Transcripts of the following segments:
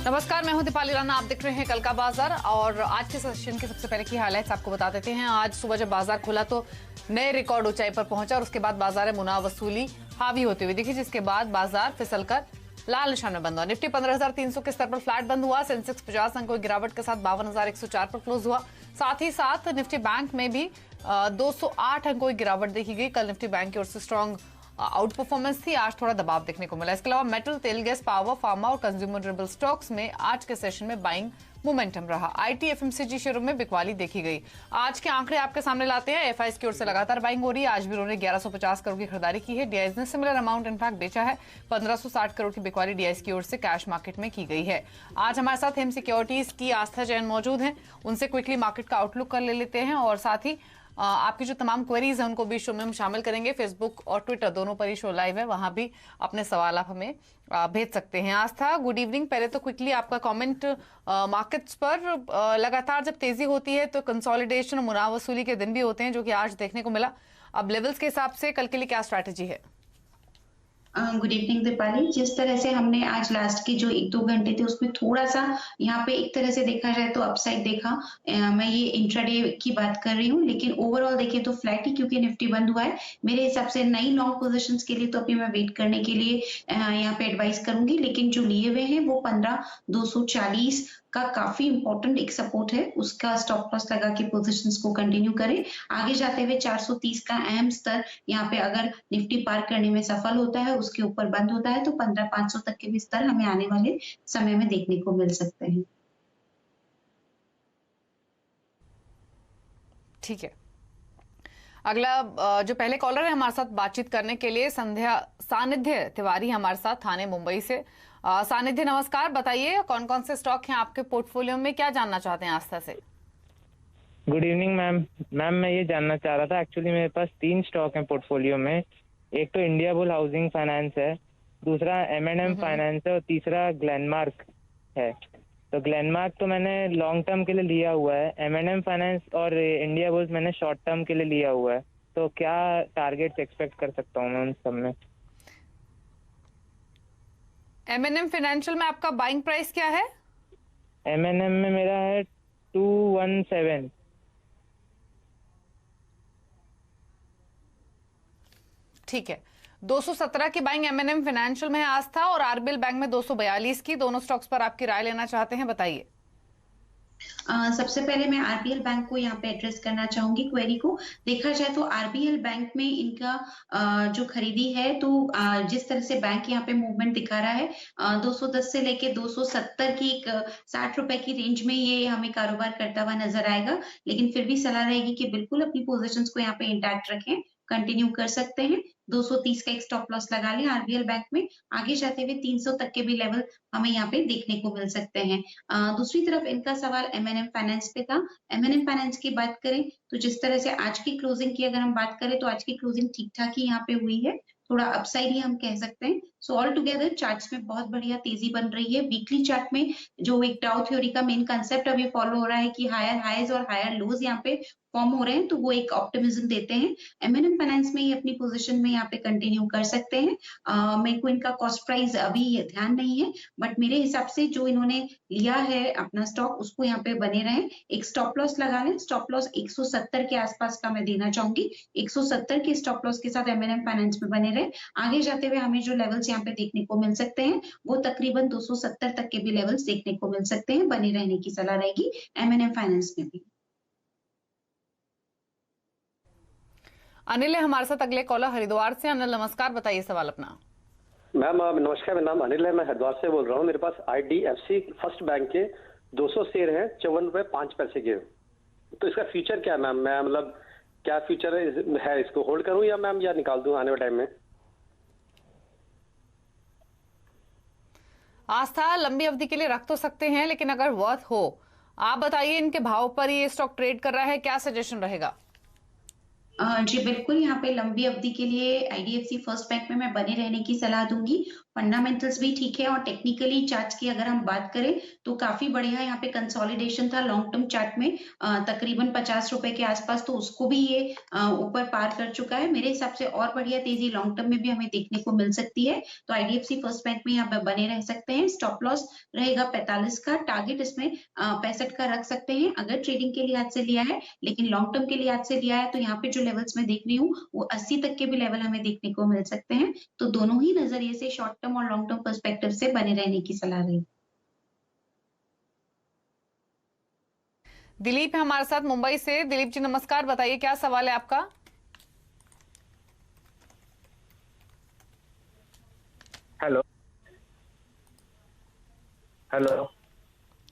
नमस्कार, मैं हूं दीपाली राणा। आप देख रहे हैं कल का बाजार और आज के सेशन के सबसे पहले की हाइलाइट्स आपको बता देते हैं। आज सुबह जब बाजार खुला तो नए रिकॉर्ड ऊंचाई पर पहुंचा और उसके बाद बाजार में मुनाफा वसूली हावी होती हुई दिखी, जिसके बाद बाजार फिसलकर लाल निशान में बंद हुआ। निफ्टी 15,300 के स्तर पर फ्लैट बंद हुआ। सेंसेक्स 50 अंकों की गिरावट के साथ 52,104 पर क्लोज हुआ। साथ ही साथ निफ्टी बैंक में भी 208 अंकों की गिरावट देखी गई। कल निफ्टी बैंक की ओर से स्ट्रॉन्ग आउट परफॉर्मेंस थी, आज थोड़ा दबाव देखने को मिला। इसके अलावा मेटल, तेल, गैस, पावर, फार्मा और कंज्यूमर ड्यूरेबल स्टॉक्स में आज के सेशन में बाइंग मोमेंटम रहा। आईटी, एफएमसीजी शेयरों में बिकवाली देखी गई। आज के आंकड़े आपके सामने लाते हैं। एफआईएस की ओर से लगातार बाइंग हो रही है। आज भी उन्होंने 1150 करोड़ की खरीदारी की है। डीआईएस ने सिमिलर अमाउंट इनफैक्ट बेचा है। 1560 करोड़ की बिकवाली डीआईएस की ओर से कैश मार्केट में की गई है। आज हमारे साथ हेम सिक्योरिटीज की आस्था जैन मौजूद हैं। उनसे क्विकली मार्केट का आउटलुक कर लेते हैं और साथ ही आपकी जो तमाम क्वेरीज हैं उनको भी शो में हम शामिल करेंगे। फेसबुक और ट्विटर दोनों पर ही शो लाइव है, वहां भी अपने सवाल आप हमें भेज सकते हैं। आस्था, गुड इवनिंग। पहले तो क्विकली आपका कमेंट मार्केट्स पर। लगातार जब तेजी होती है तो कंसोलिडेशन और मुनाफा वसूली के दिन भी होते हैं, जो कि आज देखने को मिला। अब लेवल्स के हिसाब से कल के लिए क्या स्ट्रैटेजी है? Good evening Deepali. जिस तरह से हमने आज लास्ट के जो 1-2 घंटे थे उसमें थोड़ा सा यहाँ पे एक तरह से देखा जाए तो अपसाइड देखा। मैं ये इंट्राडे की बात कर रही हूँ, लेकिन ओवरऑल देखें तो फ्लैट ही, क्योंकि निफ्टी बंद हुआ है। मेरे हिसाब से नई लॉन्ग पोजीशंस के लिए तो अभी मैं वेट करने के लिए यहाँ पे एडवाइस करूंगी, लेकिन जो लिए हुए हैं वो 15,240 का काफी इंपॉर्टेंट एक सपोर्ट है, उसका स्टॉप लॉस लगा के पोजीशंस को कंटिन्यू करें। आगे जाते हुए 430 का अहम स्तर यहाँ पे अगर निफ्टी पार करने में सफल होता है, उसके ऊपर बंद होता है, तो 15,500 तक के भी स्तर हमें आने वाले समय में देखने को मिल सकते हैं। ठीक है। अगला जो पहले कॉलर है हमारे साथ बातचीत करने के लिए सानिध्य तिवारी हमारे साथ, थाने मुंबई से। सानिध्य नमस्कार, बताइए कौन कौन से स्टॉक हैं आपके पोर्टफोलियो में, क्या जानना चाहते हैं आस्था से? गुड इवनिंग मैम मैं ये जानना चाह रहा था, एक्चुअली मेरे पास 3 स्टॉक हैं पोर्टफोलियो में। एक तो इंडिया बुल हाउसिंग फाइनेंस है, दूसरा M&M फाइनेंस है और तीसरा ग्लेनमार्क है। तो ग्लेनमार्क तो मैंने लॉन्ग टर्म के लिए लिया हुआ है, M&M फाइनेंस और इंडिया बुल्स मैंने शॉर्ट टर्म के लिए लिया हुआ है। तो क्या टारगेट्स एक्सपेक्ट कर सकता हूँ मैं उन सब में? M&M फाइनेंशियल में आपका बाइंग प्राइस क्या है? M&M में मेरा है 217। ठीक है, 217 की बाइंग M&M फाइनेंशियल में है आस्था, और आरबीएल बैंक में 242 की। दोनों स्टॉक्स पर आपकी राय लेना चाहते हैं, बताइए। सबसे पहले मैं आरबीएल बैंक को यहाँ पे एड्रेस करना चाहूंगी क्वेरी को। देखा जाए तो आरबीएल बैंक में इनका जो खरीदी है, तो जिस तरह से बैंक यहाँ पे मूवमेंट दिखा रहा है, 210 से लेके 270 की 60 रुपए की रेंज में ये हमें कारोबार करता हुआ नजर आएगा। लेकिन फिर भी सलाह रहेगी कि बिल्कुल अपनी पोजीशंस को यहाँ पे इंटैक्ट रखें, कंटिन्यू कर सकते हैं। 230 का एक स्टॉप लॉस लगा लें आरबीएल बैंक में। आगे जाते हुए 300 तक के भी लेवल हमें यहाँ पे देखने को मिल सकते हैं। दूसरी तरफ इनका सवाल M&M फाइनेंस पे था। M&M फाइनेंस की बात करें तो जिस तरह से आज की क्लोजिंग की अगर हम बात करें तो आज की क्लोजिंग ठीक ठाक ही यहाँ पे हुई है, थोड़ा अपसाइड ही हम कह सकते हैं। सो ऑल टुगेदर चार्ट्स में बहुत बढ़िया तेजी बन रही है। वीकली चार्ट में जो एक डाउ थ्योरी का मेन कंसेप्ट अभी फॉलो हो रहा है कि हायर हाईज और हायर लोज यहाँ पे फॉर्म हो रहे हैं, तो वो एक ऑप्टिमिज्म देते हैं। M&M फाइनेंस में ही अपनी पोजीशन में यहाँ पे कंटिन्यू कर सकते हैं। मेरे को इनका कॉस्ट प्राइस अभी ध्यान नहीं है, बट मेरे हिसाब से जो इन्होंने लिया है अपना स्टॉक, उसको यहाँ पे बने रहे। एक स्टॉप लॉस लगा लें। स्टॉप लॉस 170 के आसपास का मैं देना चाहूंगी। 170 के स्टॉप लॉस के साथ M&M फाइनेंस में बने रहे। आगे जाते हुए हमें जो लेवल्स यहाँ पे देखने को मिल सकते हैं वो तकरीबन 270 तक के भी लेवल्स देखने को मिल सकते हैं। बने रहने की सलाह रहेगी M&M फाइनेंस में भी। अनिल है हमारे साथ अगले कॉलर हरिद्वार से। अनिल नमस्कार, बताइए सवाल अपना। मैम नमस्कार, मेरा नाम अनिल है, मैं हरिद्वार से बोल रहा हूँ। मेरे पास IDFC फर्स्ट बैंक के 200 शेयर हैं 54.05 के। तो इसका फ्यूचर क्या है मैम? मैं मतलब क्या फ्यूचर है, इसको होल्ड करूँ या मैम या निकाल दूँ आने वाले टाइम में? आस्था, लंबी अवधि के लिए रख तो सकते हैं, लेकिन अगर वर्थ हो, आप बताइए इनके भाव पर ये स्टॉक ट्रेड कर रहा है, क्या सजेशन रहेगा? जी बिल्कुल, यहाँ पे लंबी अवधि के लिए IDFC फर्स्ट बैंक में मैं बने रहने की सलाह दूंगी। फंडामेंटल्स भी ठीक है और टेक्निकली चार्ट की अगर हम बात करें तो काफी बढ़िया यहाँ पे कंसोलिडेशन था लॉन्ग टर्म चार्ट में, तकरीबन 50 रुपए के आसपास, तो उसको भी ये ऊपर पार कर चुका है। मेरे हिसाब से और बढ़िया तेजी लॉन्ग टर्म में भी हमें देखने को मिल सकती है। तो आईडीएफसी फर्स्ट बैंक में यहाँ पे बने रह सकते हैं। स्टॉप लॉस रहेगा 45 का, टारगेट इसमें 65 का रख सकते हैं अगर ट्रेडिंग के लिहाज से लिया है, लेकिन लॉन्ग टर्म के लिहाज से लिया है तो यहाँ पे जो लेवल्स मैं देख रही हूँ वो 80 तक के भी लेवल हमें देखने को मिल सकते हैं। तो दोनों ही नजरिए से शॉर्ट टर्म और लॉन्ग टर्म पर्सपेक्टिव से बने रहने की सलाह रही। दिलीप है हमारे साथ मुंबई से। दिलीप जी नमस्कार, बताइए क्या सवाल है आपका। हेलो हेलो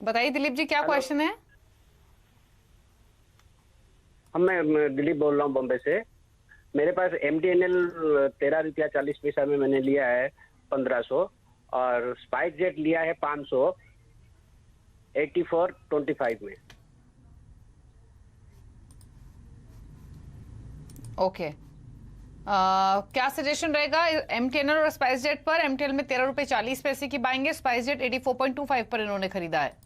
बताइए दिलीप जी क्या क्वेश्चन है। मैं दिलीप बोल रहा हूँ बॉम्बे से। मेरे पास MTNL 13 रुपया 40 पैसा में मैंने लिया है 1500, और स्पाइस जेट लिया है 500 84.25 में। ओके, क्या सजेशन रहेगा एमटीएनएल और स्पाइस जेट पर। एमटीएनएल में 13 रुपए 40 पैसे की बाएंगे, स्पाइस जेट 84.25 पर इन्होंने खरीदा है।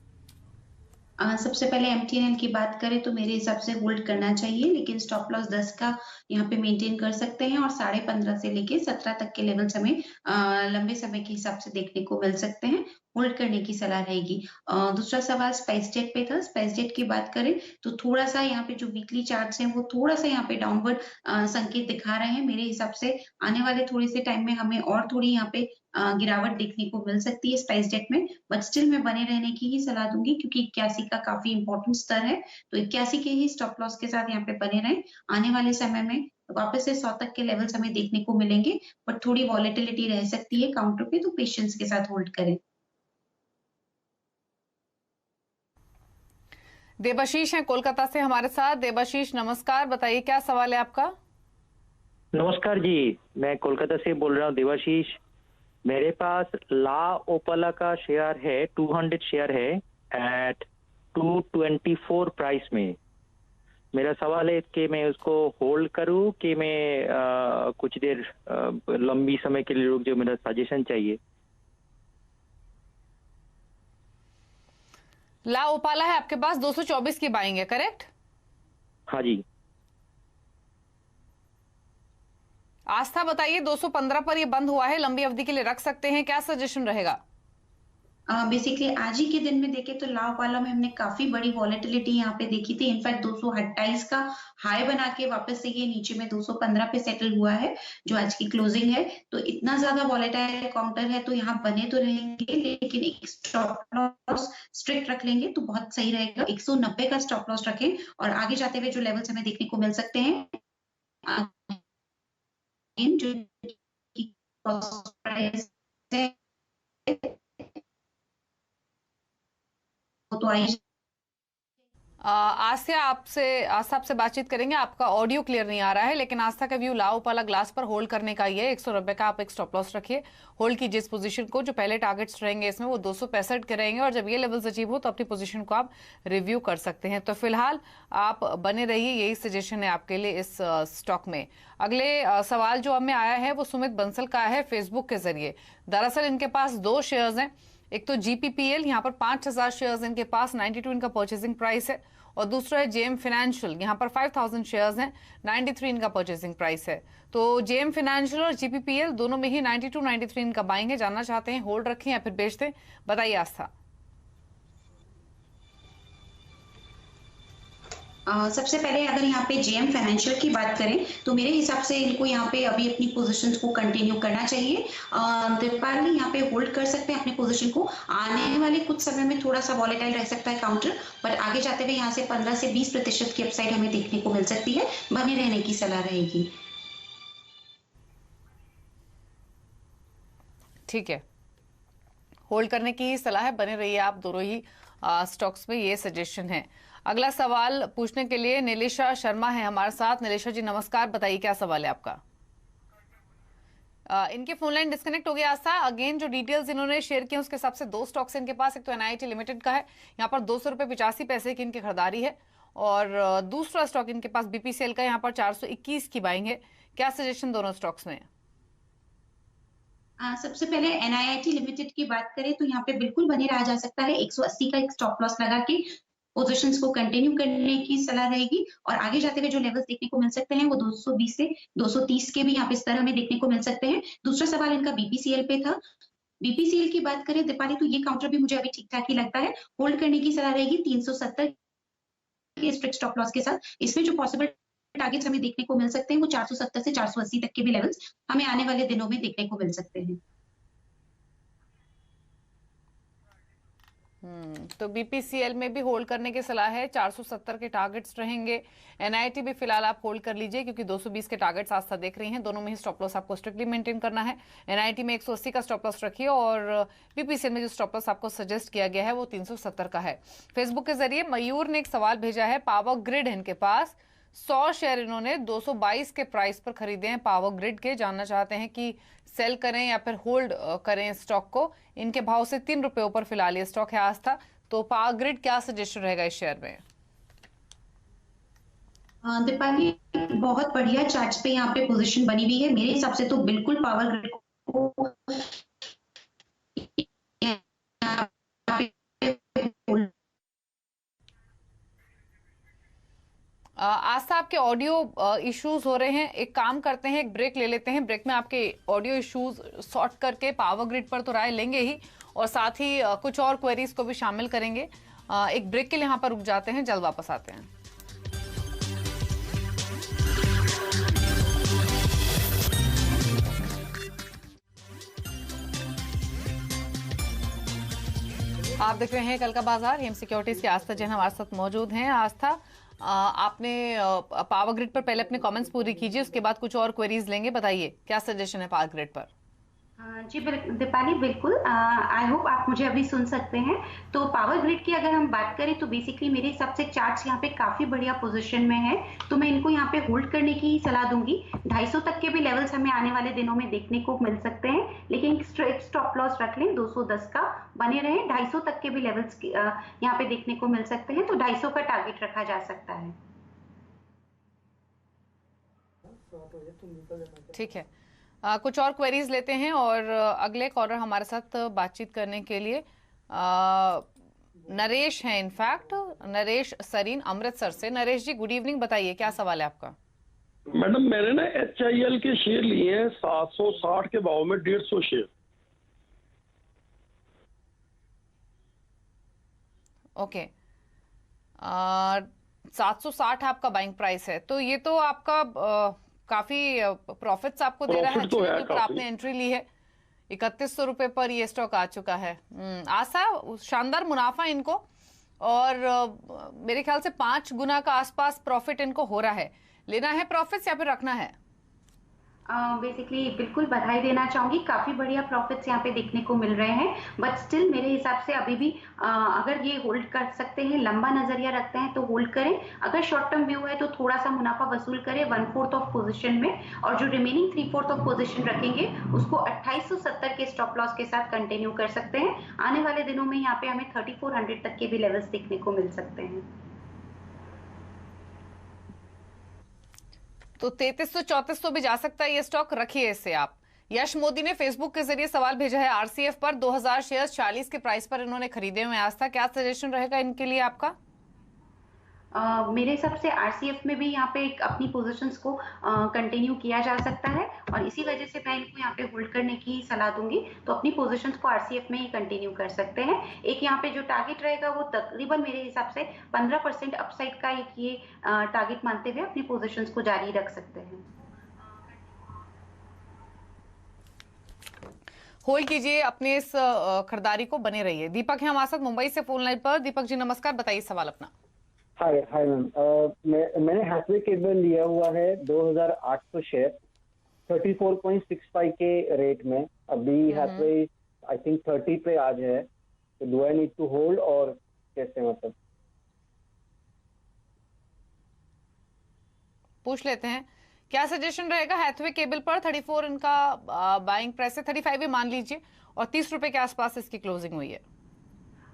सबसे पहले एमटीएनएल की बात करें तो मेरे हिसाब से होल्ड करना चाहिए, लेकिन स्टॉप लॉस 10 का यहाँ पे मेंटेन कर सकते हैं और 15.5 से लेके 17 तक के लेवल्स हमें लंबे समय के हिसाब से देखने को मिल सकते हैं। होल्ड करने की सलाह रहेगी। दूसरा सवाल स्पाइस जेट पे था। स्पाइस जेट की बात करें तो थोड़ा सा यहाँ पे जो वीकली चार्ट्स हैं वो थोड़ा सा यहाँ पे डाउनवर्ड संकेत दिखा रहे हैं। मेरे हिसाब से आने वाले थोड़े से टाइम में हमें और थोड़ी यहाँ पे गिरावट देखने को मिल सकती है स्पाइस जेट में, बट स्टिल मैं बने रहने की ही सलाह दूंगी क्योंकि 81 का काफी इंपॉर्टेंट स्तर है। तो 81 के ही स्टॉप लॉस के साथ यहाँ पे बने रहें। आने वाले समय में वापस से 100 तक के लेवल्स हमें देखने को मिलेंगे, बट थोड़ी वॉलेटिलिटी रह सकती है काउंटर पे, तो पेशेंस के साथ होल्ड करें। देबाशीष हैं कोलकाता से हमारे साथ। देबाशीष नमस्कार, बताइए क्या सवाल है आपका। नमस्कार जी, मैं कोलकाता से बोल रहा हूँ देवाशीष। मेरे पास ला ओपाला का शेयर है, 200 शेयर है एट 224 प्राइस में। मेरा सवाल है कि मैं उसको होल्ड करूं कि मैं कुछ देर लंबी समय के लिए रुक जाऊं। मेरा सजेशन चाहिए। ला ओपाला है आपके पास, 224 की बाइंग है, करेक्ट। हाँ जी। आस्था बताइए, 215 पर ये बंद हुआ है, लंबी अवधि के लिए रख सकते हैं, क्या सजेशन रहेगा। बेसिकली आज ही के दिन में देखे तो ला ओपाला में हमने काफी बड़ी वॉलेटिलिटी यहाँ पे देखी थी। इनफैक्ट 228 का हाई बना के वापस से ये नीचे में 215 पे सेटल हुआ है जो आज की क्लोजिंग है। तो इतना ज्यादा वॉलेटाइल काउंटर है तो यहाँ बने तो रहेंगे, लेकिन एक स्टॉप लॉस स्ट्रिक्ट रख लेंगे तो बहुत सही रहेगा। 190 का स्टॉप लॉस रखें और आगे जाते हुए जो लेवल्स हमें देखने को मिल सकते हैं जो प्राइस है तो आस्था आपसे बातचीत करेंगे। आपका ऑडियो क्लियर नहीं आ रहा है, लेकिन आस्था का व्यू ला ओपाला ग्लास पर होल्ड करने का ही है। 190 का आप एक स्टॉप लॉस रखिए, होल्ड कीजिए इस पोजीशन को। जो पहले टारगेट्स रहेंगे इसमें वो 265 के रहेंगे और जब ये लेवल्स अचीव हो तो अपनी पोजीशन को आप रिव्यू कर सकते हैं। तो फिलहाल आप बने रहिए, यही सजेशन है आपके लिए इस स्टॉक में। अगले सवाल जो हमें आया है वो सुमित बंसल का है फेसबुक के जरिए। दरअसल इनके पास दो शेयर्स हैं, एक तो जीपीपीएल, यहाँ पर 5000 शेयर्स इनके पास, 92 इनका परचेसिंग प्राइस है, और दूसरा है जेएम फाइनेंशियल, यहाँ पर 5000 शेयर्स हैं, 93 इनका परचेसिंग प्राइस है। तो जेएम फाइनेंशियल और जीपीपीएल दोनों में ही 92-93 इनका बाइंग है। जानना चाहते हैं होल्ड रखें या फिर बेच दें, बताइए आस्था। सबसे पहले अगर यहाँ पे जेएम फाइनेंशियल की बात करें तो मेरे हिसाब से इनको यहाँ पे अभी अपनी पोजीशंस को कंटिन्यू करना चाहिए। दीपाली यहाँ पे होल्ड कर सकते हैं अपनी पोजीशन को। आने वाले कुछ समय में थोड़ा सा वॉलेटाइल रह सकता है काउंटर, पर आगे जाते हुए यहाँ से 15 से 20% की अपसाइड हमें देखने को मिल सकती है। बने रहने की सलाह रहेगी। ठीक है, होल्ड करने की ही सलाह है, बने रहिए आप दोनों ही स्टॉक्स में, ये सजेशन है। अगला सवाल पूछने के लिए नीलिशा शर्मा है हमारे साथ। नीलिशा जी नमस्कार, बताइए क्या सवाल है आपका। इनके फोन लाइन डिस्कनेक्ट हो गया था। अगेन जो डिटेल्स इन्होंने शेयर किए उसके हिसाब से दो स्टॉक्स इनके पास, एक तो एनआईटी लिमिटेड का है, यहाँ पर 200 रुपये 85 पैसे की इनकी खरीदारी है, और दूसरा स्टॉक इनके पास बीपीसीएल का, यहाँ पर 421 की बाइंग है। क्या सजेशन दोनों स्टॉक्स में। सबसे पहले NIIT लिमिटेड की बात करें तो यहाँ पे बिल्कुल बने रहा जा सकता है। 180 का एक स्टॉप लॉस लगा के पोजीशंस को कंटिन्यू करने की सलाह रहेगी और आगे जाते हुए जो लेवल्स देखने को मिल सकते हैं वो 220 से 230 के भी यहाँ पे स्तर हमें देखने को मिल सकते हैं। दूसरा सवाल इनका BPCL पे था। BPCL की बात करें दीपाली तो ये काउंटर भी मुझे अभी ठीक ठाक ही लगता है। होल्ड करने की सलाह रहेगी 370 के स्ट्रिक्ट स्टॉप लॉस के साथ। इसमें जो पॉसिबल टारगेट्स हमें देखने को मिल सकते हैं वो 470 से 480 तक के भी लेवल्स हमें आने वाले दिनों में देखने को मिल सकते हैं। तो BPCL में भी होल्ड करने की सलाह है। 470 के टारगेट्स रहेंगे। NIIT भी फिलहाल आप होल्ड कर लीजिए क्योंकि 220 के टारगेट्स आस्था देख रही हैं। दोनों में ही स्टॉप लॉस आपको स्ट्रिक्टली मेंटेन करना है। NIIT में 180 का स्टॉप लॉस रखिए और BPCL में जो स्टॉप लॉस आपको सजेस्ट किया गया है वो 370 का है। फेसबुक के जरिए मयूर ने एक सवाल भेजा है। पावर ग्रिड इनके पास 100 शेयर इन्होंने 222 के प्राइस पर खरीदे हैं पावर ग्रिड के। जानना चाहते हैं कि सेल करें या फिर होल्ड करें स्टॉक को। इनके भाव से 3 रुपए ऊपर फिलहाल ये स्टॉक है आस्था। तो पावर ग्रिड क्या सजेशन रहेगा इस शेयर में? दीपाली बहुत बढ़िया चार्ट्स पे यहाँ पे पोजीशन बनी हुई है। मेरे हिसाब से तो बिल्कुल पावर ग्रिड को आस्था आपके ऑडियो इश्यूज हो रहे हैं। एक काम करते हैं, एक ब्रेक ले लेते हैं। ब्रेक में आपके ऑडियो इश्यूज सॉर्ट करके पावर ग्रिड पर तो राय लेंगे ही और साथ ही कुछ और क्वेरीज को भी शामिल करेंगे। एक ब्रेक के लिए यहाँ पर रुक जाते हैं, जल्द वापस आते हैं। आप देख रहे हैं कल का बाजार। हेम सिक्योरिटीज के आस्था जैन हमारे साथ मौजूद हैं। आस्था, आपने पावर ग्रिड पर पहले अपने कमेंट्स पूरी कीजिए, उसके बाद कुछ और क्वेरीज लेंगे। बताइए क्या सजेशन है पावर ग्रिड पर? जी दीपाली बिल्कुल। आई होप आप मुझे अभी सुन सकते हैं। तो पावर ग्रिड की अगर हम बात करें तो बेसिकली मेरे हिसाब से चार्ट्स यहाँ पे काफी बढ़िया पोजीशन में है, तो मैं इनको यहाँ पे होल्ड करने की सलाह दूंगी। 250 तक के भी लेवल्स हमें आने वाले दिनों में देखने को मिल सकते हैं, लेकिन स्ट्रेट स्टॉप लॉस रख लें 210 का बने रहे। 250 तक के भी लेवल्स यहाँ पे देखने को मिल सकते हैं, तो 250 का टारगेट रखा जा सकता है। ठीक है, कुछ और क्वेरीज लेते हैं और अगले कॉलर हमारे साथ बातचीत करने के लिए नरेश हैं। इनफैक्ट नरेश सरीन अमृतसर से। नरेश जी गुड इवनिंग, बताइए क्या सवाल है आपका? मैडम मैंने ना HIL के शेयर लिए हैं 760 के भाव में 150 शेयर। ओके, 760 आपका बाइंग प्राइस है, तो ये तो आपका काफी प्रॉफिट्स आपको दे रहा है। तो है पर आपने एंट्री ली है 3100 रुपए पर ये स्टॉक आ चुका है। आशा शानदार मुनाफा इनको और मेरे ख्याल से 5 गुना का आसपास प्रॉफिट इनको हो रहा है। लेना है प्रॉफिट्स या फिर रखना है? बेसिकली बिल्कुल बधाई देना चाहूंगी, काफी बढ़िया प्रॉफिट्स यहाँ पे देखने को मिल रहे हैं। बट स्टिल मेरे हिसाब से अभी भी अगर ये होल्ड कर सकते हैं, लंबा नजरिया रखते हैं तो होल्ड करें। अगर शॉर्ट टर्म व्यू है तो थोड़ा सा मुनाफा वसूल करें 1/4 ऑफ पोजीशन में, और जो रिमेनिंग 3/4 ऑफ पोजीशन रखेंगे उसको 2870 के स्टॉप लॉस के साथ कंटिन्यू कर सकते हैं। आने वाले दिनों में यहाँ पे हमें 3400 तक के भी लेवल्स देखने को मिल सकते हैं। तो 3300-3400 भी जा सकता है ये स्टॉक, रखिए इसे आप। यश मोदी ने फेसबुक के जरिए सवाल भेजा है। RCF पर 2000 शेयर्स 40 के प्राइस पर इन्होंने खरीदे हुए। आस्था क्या सजेशन रहेगा इनके लिए आपका? मेरे हिसाब से RCF में भी यहाँ पे अपनी पोजीशंस को कंटिन्यू किया जा सकता है और इसी वजह से मैं इनको यहाँ पे होल्ड करने की सलाह दूंगी। तो अपनी पोजीशंस को RCF में ही कंटिन्यू कर सकते हैं। एक यहाँ पे जो टारगेट रहेगा वो तकरीबन मेरे हिसाब से 15% अपसाइड का एक ये टारगेट मानते हुए अपनी पोजीशंस को जारी रख सकते हैं। होल्ड कीजिए अपने इस खरीदारी को, बने रहिए। दीपक है हमारे साथ मुंबई से फोन लाइन पर। दीपक जी नमस्कार, बताइए सवाल अपना। हाय मैम, मैंने हैथवे केबल लिया हुआ है 2800 शेयर 34.65 के रेट में। अभी हैथवे आई थिंक 30 पे आज है, तो do I need to hold और कैसे, मतलब पूछ लेते हैं क्या सजेशन रहेगा हैथवे केबल पर? 34 इनका बाइंग प्राइस है, 35 भी मान लीजिए और 30 रुपए के आसपास इसकी क्लोजिंग हुई है।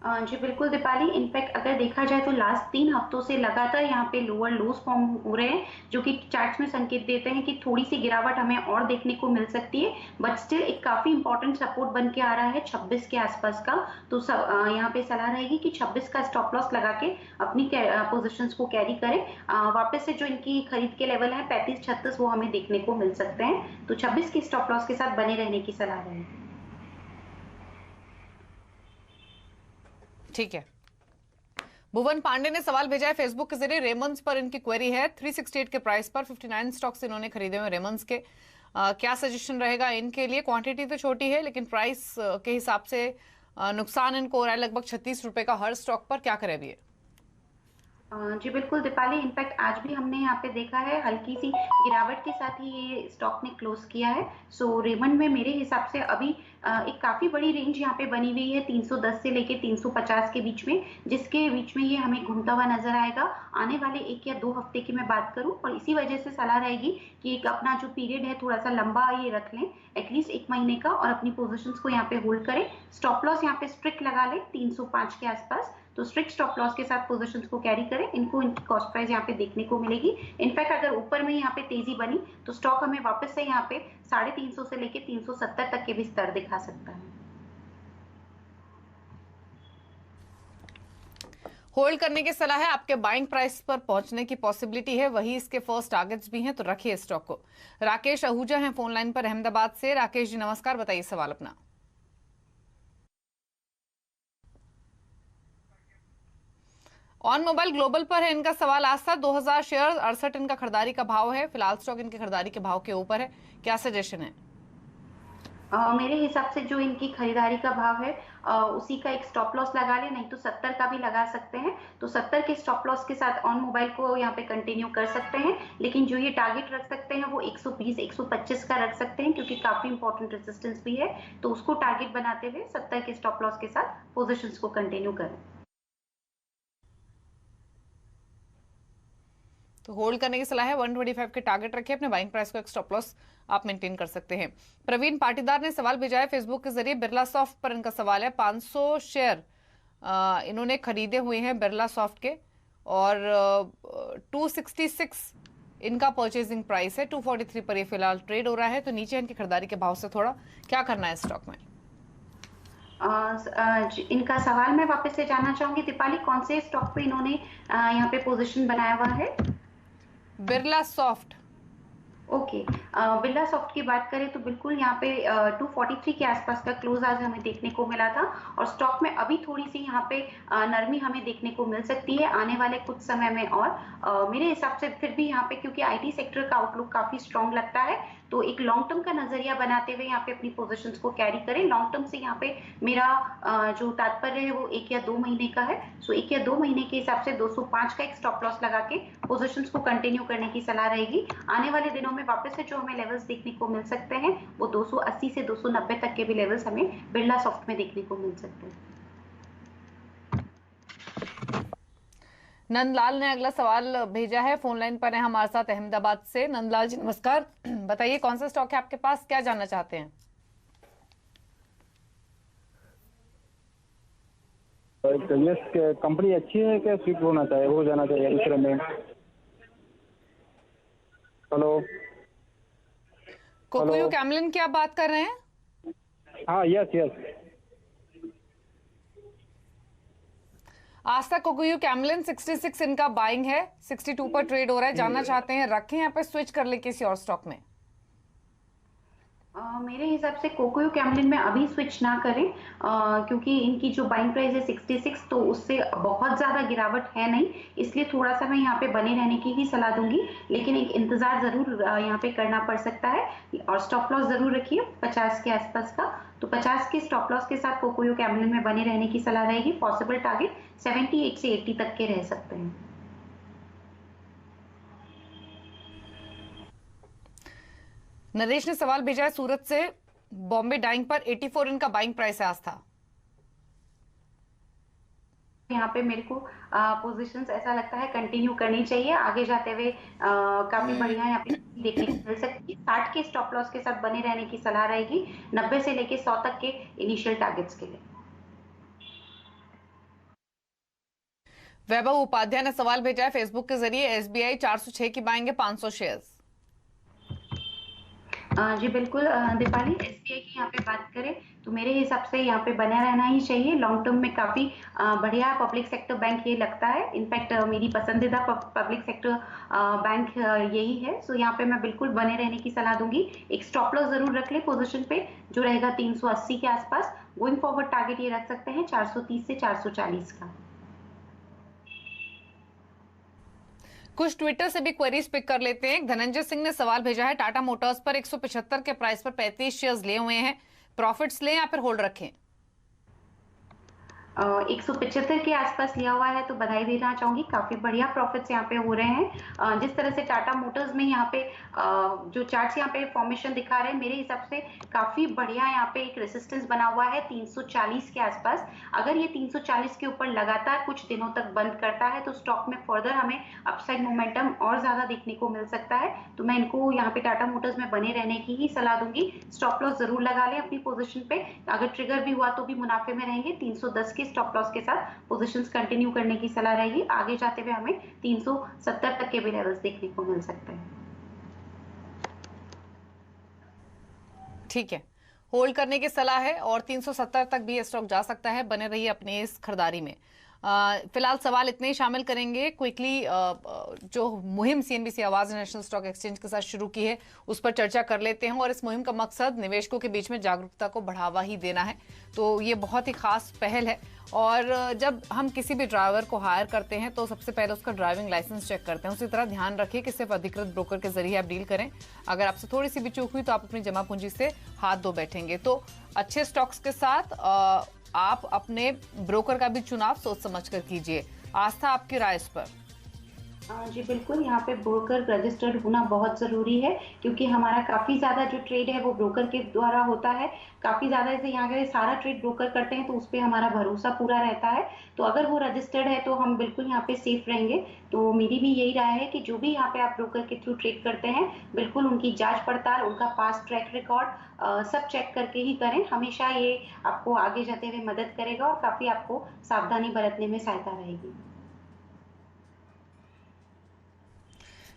जी बिल्कुल दीपाली, इनफैक्ट अगर देखा जाए तो लास्ट 3 हफ्तों से लगातार यहाँ पे लोअर लोज फॉर्म हो रहे हैं, जो कि चार्ट्स में संकेत देते हैं कि थोड़ी सी गिरावट हमें और देखने को मिल सकती है, बट स्टिल एक काफी इंपॉर्टेंट सपोर्ट बन के आ रहा है 26 के आसपास का। तो यहाँ पे सलाह रहेगी कि 26 का स्टॉप लॉस लगा के अपनी पोजिशन को कैरी करें। वापस से जो इनकी खरीद के लेवल है 35-36 वो हमें देखने को मिल सकते हैं, तो 26 के स्टॉप लॉस के साथ बने रहने की सलाह रहेगी। ठीक है। भुवन पांडे ने सवाल भेजा है फेसबुक के जरिए। रेमंड्स पर इनकी क्वेरी है, 368 के प्राइस पर 59 स्टॉक्स इन्होंने खरीदे हुए रेमंड्स के। क्या सजेशन रहेगा इनके लिए? क्वांटिटी तो छोटी है लेकिन प्राइस के हिसाब से नुकसान इनको हो रहा है लगभग 36 रुपए का हर स्टॉक पर। क्या करे अभी ये? जी बिल्कुल दीपाली, इनफैक्ट आज भी हमने यहाँ पे देखा है हल्की सी गिरावट के साथ ही ये स्टॉक ने क्लोज किया है। सो रेमंड में मेरे हिसाब से अभी एक काफी बड़ी रेंज यहाँ पे बनी हुई है 310 से लेके 350 के बीच में, जिसके बीच में ये हमें घूमता हुआ नजर आएगा आने वाले 1 या 2 हफ्ते की मैं बात करूं। और इसी वजह से सलाह रहेगी कि एक अपना जो पीरियड है थोड़ा सा लंबा ये रख लें, एटलीस्ट 1 महीने का, और अपनी पोजिशन को यहाँ पे होल्ड करें। स्टॉप लॉस यहाँ पे स्ट्रिक्ट लगा लें 305 के आसपास, तो स्ट्रिक्ट स्टॉप लॉस के साथ पोजीशंस को कैरी करें। इनको इनकी कॉस्ट प्राइस यहाँ पे देखने को मिलेगी। इनफैक्ट अगर ऊपर में यहाँ पे तेजी बनी तो स्टॉक हमें वापस से यहाँ पे 350 से लेके 370 तक के भी स्तर दिखा सकता है। होल्ड करने की सलाह है। आपके बाइंग प्राइस पर पहुंचने की पॉसिबिलिटी है, वही इसके फर्स्ट टारगेट्स भी हैं, तो रखिए स्टॉक को। राकेश आहूजा हैं फोन लाइन पर अहमदाबाद से। राकेश जी नमस्कार, बताइए सवाल अपना। ऑन मोबाइल ग्लोबल पर है इनका सवाल। आज था 2000 शेयर, 68 इनका खरीदारी का भाव है। फिलहाल स्टॉक इनके खरीदारी के भाव के ऊपर है, क्या सजेशन है? मेरे हिसाब से जो इनकी खरीदारी का भाव है उसी का एक स्टॉप लॉस लगा ले, नहीं तो 70 का भी लगा सकते हैं। तो 70 के स्टॉप लॉस के साथ ऑन मोबाइल को यहाँ पे कंटिन्यू कर सकते हैं, लेकिन जो ये टारगेट रख सकते हैं वो 120-125 का रख सकते हैं, क्योंकि काफी इंपॉर्टेंट रेजिस्टेंस भी है। तो उसको टारगेट बनाते हुए 70 के स्टॉप लॉस के साथ पोजिशन को कंटिन्यू करें। तो होल्ड करने की सलाह है। 125 के टारगेट रखें, अपने बाइंग प्राइस को एक स्टॉप लॉस आप मेंटेन कर सकते हैं। प्रवीण पाटीदार ने सवाल भेजा है फेसबुक के जरिए। बिरला सॉफ्ट पर इनका सवाल है। 500 शेयर इन्होंने खरीदे हुए हैं बिरला सॉफ्ट के, और 266 इनका परचेजिंग प्राइस है। 243 पर ये फिलहाल ट्रेड हो रहा है, तो नीचे इनकी खरीदारी के भाव से थोड़ा क्या करना है स्टॉक में? इनका सवाल मैं वापस से जानना चाहूंगी दीपाली, कौन से स्टॉक पे इन्होंने यहाँ पे पोजीशन बनाया हुआ है? Birla soft. Okay, Birla soft की बात करें तो बिल्कुल यहाँ पे 243 के आसपास का क्लोज आज हमें देखने को मिला था, और स्टॉक में अभी थोड़ी सी यहाँ पे नरमी हमें देखने को मिल सकती है आने वाले कुछ समय में। और मेरे हिसाब से फिर भी यहाँ पे, क्योंकि आईटी सेक्टर का आउटलुक काफी स्ट्रांग लगता है, तो एक लॉन्ग टर्म का नजरिया बनाते हुए यहाँ पे अपनी पोजीशंस को कैरी करें। लॉन्ग टर्म से यहाँ पे मेरा जो तात्पर्य है वो 1 या 2 महीने का है। सो 1 या 2 महीने के हिसाब से 205 का एक स्टॉप लॉस लगा के पोजीशंस को कंटिन्यू करने की सलाह रहेगी। आने वाले दिनों में वापस से जो हमें लेवल्स देखने को मिल सकते हैं वो 280 से 290 तक के भी लेवल्स हमें बिरला सॉफ्ट में देखने को मिल सकते हैं। नंदलाल ने अगला सवाल भेजा है, फोन लाइन पर है हमारे साथ अहमदाबाद से। नंदलाल जी नमस्कार, बताइए कौन सा स्टॉक है आपके पास, क्या जानना चाहते हैं? कंपनी अच्छी है क्या, स्विच होना चाहिए, हो जाना चाहिए दूसरे में? हेलो, कोकोयो कैमलिन की आप बात कर रहे हैं? हाँ, यस। आज तक कोकोयो कैमलिन 66 इनका बाइंग है, 62 पर ट्रेड हो रहा है। जानना चाहते हैं रखें यहाँ पे, स्विच कर ले किसी और स्टॉक में? मेरे हिसाब से कोकोयो कैमलिन में अभी स्विच ना करें, क्योंकि इनकी जो बाइंग प्राइस है 66, तो उससे बहुत ज्यादा गिरावट है नहीं, इसलिए थोड़ा सा मैं यहाँ पे बने रहने की ही सलाह दूंगी। लेकिन एक इंतजार जरूर यहाँ पे करना पड़ सकता है, और स्टॉप लॉस जरूर रखिए 50 के आसपास का। तो 50 के स्टॉप लॉस के साथ कोकोयो कैमलिन में बने रहने की सलाह रहेगी। पॉसिबल टारगेट 78 से 80 तक के रह सकते हैं। नरेश ने सवाल भेजा है सूरत से। बॉम्बे डाइंग पर 84 इनका बाइंग प्राइस है आज था। यहाँ पे मेरे को पोजीशंस ऐसा लगता है कंटिन्यू करनी चाहिए, आगे जाते हुए काफी बढ़िया यहाँ पे देखने को मिल सकती है। 60 के स्टॉप लॉस के साथ बने रहने की सलाह रहेगी, 90 से लेके 100 तक के इनिशियल टारगेट्स के लिए। वैभव उपाध्याय ने सवाल भेजा है फेसबुक के जरिए, SBI 406 की बाएंगे 500 शेयर्स। जी बिल्कुल दीपाली, SBI की यहाँ पे बात करें तो मेरे हिसाब से यहाँ पे बना रहना ही चाहिए। लॉन्ग टर्म में काफी बढ़िया पब्लिक सेक्टर बैंक ये लगता है। इनफैक्ट मेरी पसंदीदा पब्लिक सेक्टर बैंक यही है। सो यहाँ पे मैं बिल्कुल बने रहने की सलाह दूंगी। एक स्टॉप लॉस जरूर रख ले पोजीशन पे, जो रहेगा 380 के आसपास। गोइंग फॉरवर्ड टारगेट ये रख सकते हैं 430 से 440 का। कुछ ट्विटर से भी क्वेरीज पिक कर लेते हैं। धनंजय सिंह ने सवाल भेजा है, टाटा मोटर्स पर 175 के प्राइस पर 35 शेयर्स लिए हुए हैं, प्रॉफिट्स लें या फिर होल्ड रखें? 175 के आसपास लिया हुआ है तो बधाई देना चाहूंगी, काफी बढ़िया प्रॉफिट्स यहाँ पे हो रहे हैं। जिस तरह से टाटा मोटर्स में यहाँ पे जो चार्ट्स यहाँ पे फॉर्मेशन दिखा रहे हैं, मेरे हिसाब से काफी बढ़िया यहाँ पे एक रेजिस्टेंस बना हुआ है 340 के आसपास। अगर ये 340 के ऊपर लगातार कुछ दिनों तक बंद करता है तो स्टॉक में फर्दर हमें अपसाइड मोमेंटम और ज्यादा देखने को मिल सकता है। तो मैं इनको यहाँ पे टाटा मोटर्स में बने रहने की ही सलाह दूंगी। स्टॉप लॉस जरूर लगा लें अपनी पोजिशन पे, अगर ट्रिगर भी हुआ तो भी मुनाफे में रहेंगे। 310 के स्टॉप लॉस के साथ पोजीशंस कंटिन्यू करने की सलाह रहेगी। आगे जाते हुए हमें 370 तक के भी लेवल्स देखने को मिल सकते हैं। ठीक है, होल्ड करने की सलाह है और 370 तक भी ये स्टॉक जा सकता है। बने रहिए अपनी इस खरीदारी में। फिलहाल सवाल इतने ही शामिल करेंगे क्विकली। जो मुहिम CNBC आवाज नेशनल स्टॉक एक्सचेंज के साथ शुरू की है उस पर चर्चा कर लेते हैं। और इस मुहिम का मकसद निवेशकों के बीच में जागरूकता को बढ़ावा ही देना है। तो ये बहुत ही खास पहल है। और जब हम किसी भी ड्राइवर को हायर करते हैं तो सबसे पहले उसका ड्राइविंग लाइसेंस चेक करते हैं। उसी तरह ध्यान रखिए कि सिर्फ अधिकृत ब्रोकर के जरिए आप डील करें। अगर आपसे थोड़ी सी भी चूक हुई तो आप अपनी जमा पूंजी से हाथ धो बैठेंगे। तो अच्छे स्टॉक्स के साथ आप अपने ब्रोकर का भी चुनाव सोच समझ कर कीजिए। आस्था, आपकी राय इस पर? जी बिल्कुल, यहाँ पे ब्रोकर रजिस्टर्ड होना बहुत जरूरी है, क्योंकि हमारा काफी ज्यादा जो ट्रेड है वो ब्रोकर के द्वारा होता है। काफी ज्यादा से यहाँ पे सारा ट्रेड ब्रोकर करते हैं तो उस पर हमारा भरोसा पूरा रहता है। तो अगर वो रजिस्टर्ड है तो हम बिल्कुल यहाँ पे सेफ रहेंगे। तो मेरी भी यही राय है कि जो भी यहाँ पे आप ब्रोकर के थ्रू ट्रेड करते हैं, बिल्कुल उनकी जांच पड़ताल, उनका पास्ट ट्रैक रिकॉर्ड सब चेक करके ही करें। हमेशा ये आपको आगे जाते हुए मदद करेगा और काफी आपको सावधानी बरतने में सहायता रहेगी।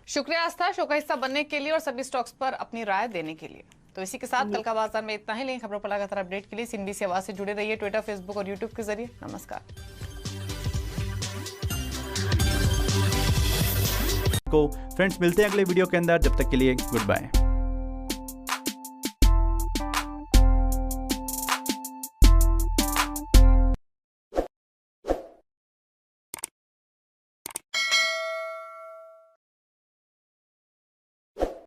शुक्रिया आस्था, शो का हिस्सा बनने के लिए और सभी स्टॉक्स पर अपनी राय देने के लिए। तो इसी के साथ कल का बाजार में इतना ही। लेकिन खबरों पर लगातार अपडेट के लिए CNBC आवाज से जुड़े रहिए ट्विटर, फेसबुक और यूट्यूब के जरिए। नमस्कार। फ्रेंड्स, मिलते हैं अगले वीडियो के अंदर। जब तक के लिए गुड बाय।